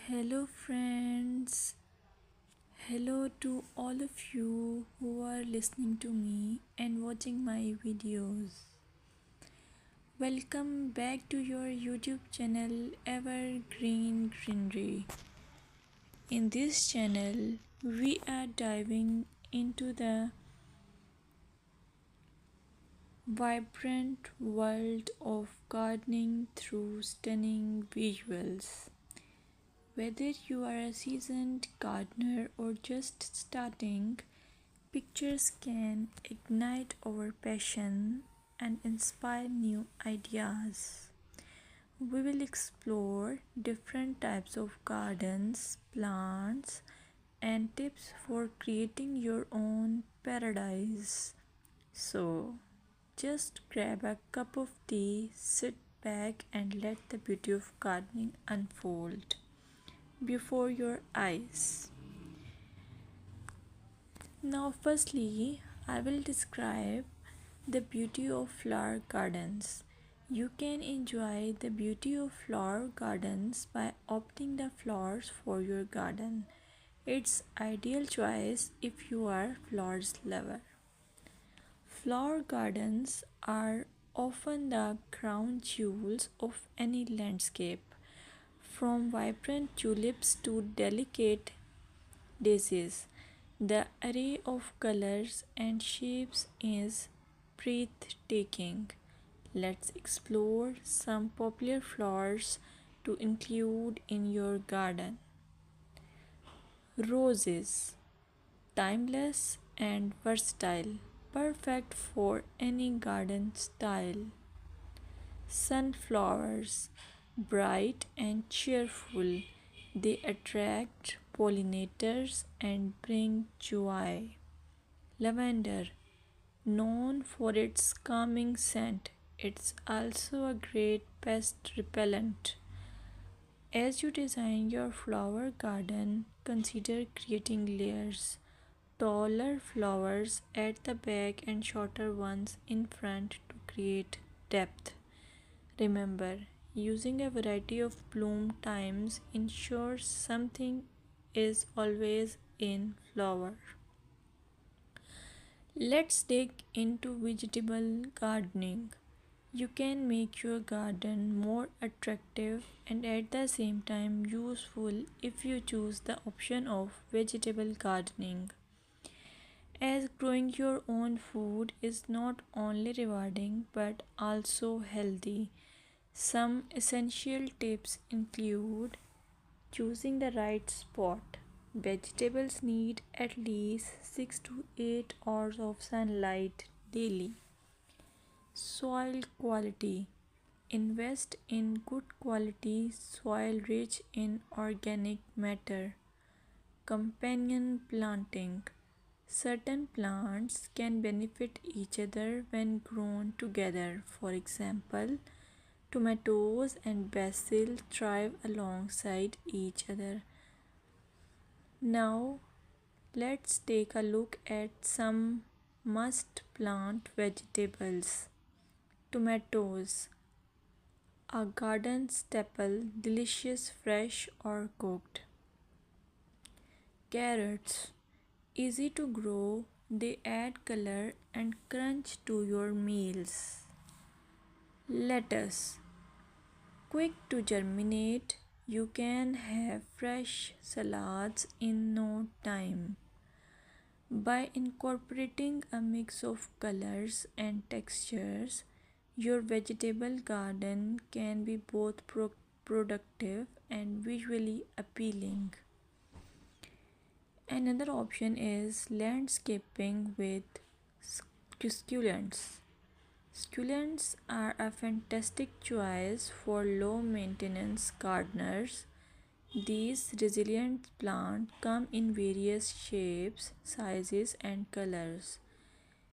Hello, friends. Hello to all of you who are listening to me and watching my videos. Welcome back to your YouTube channel Evergreen Greenery. In this channel, we are diving into the vibrant world of gardening through stunning visuals. Whether you are a seasoned gardener or just starting, pictures can ignite our passion and inspire new ideas. We will explore different types of gardens, plants, and tips for creating your own paradise. So, just grab a cup of tea, sit back, and let the beauty of gardening unfold before your eyes. Now, firstly, I will describe the beauty of flower gardens. You can enjoy the beauty of flower gardens by opting the flowers for your garden. It's ideal choice if you are flowers lover. Flower gardens are often the crown jewels of any landscape, from vibrant tulips to delicate daisies. The array of colors and shapes is breathtaking. Let's explore some popular flowers to include in your garden. Roses, timeless and versatile, perfect for any garden style. Sunflowers, bright and cheerful, they attract pollinators and bring joy. Lavender, known for its calming scent, it's also a great pest repellent. As you design your flower garden, consider creating layers. Taller flowers at the back and shorter ones in front to create depth. Remember, using a variety of bloom times ensures something is always in flower. Let's dig into vegetable gardening. You can make your garden more attractive and at the same time useful if you choose the option of vegetable gardening. As growing your own food is not only rewarding but also healthy. Some essential tips include choosing the right spot. Vegetables need at least 6 to 8 hours of sunlight daily. Soil quality. Invest in good quality soil rich in organic matter. Companion planting. Certain plants can benefit each other when grown together. For example, tomatoes and basil thrive alongside each other. Now, let's take a look at some must plant vegetables. Tomatoes, a garden staple, delicious fresh or cooked. Carrots, easy to grow, they add color and crunch to your meals. Lettuce, quick to germinate, you can have fresh salads in no time. By incorporating a mix of colors and textures, your vegetable garden can be both productive and visually appealing. Another option is landscaping with succulents. Succulents are a fantastic choice for low maintenance gardeners. These resilient plants come in various shapes, sizes, and colors.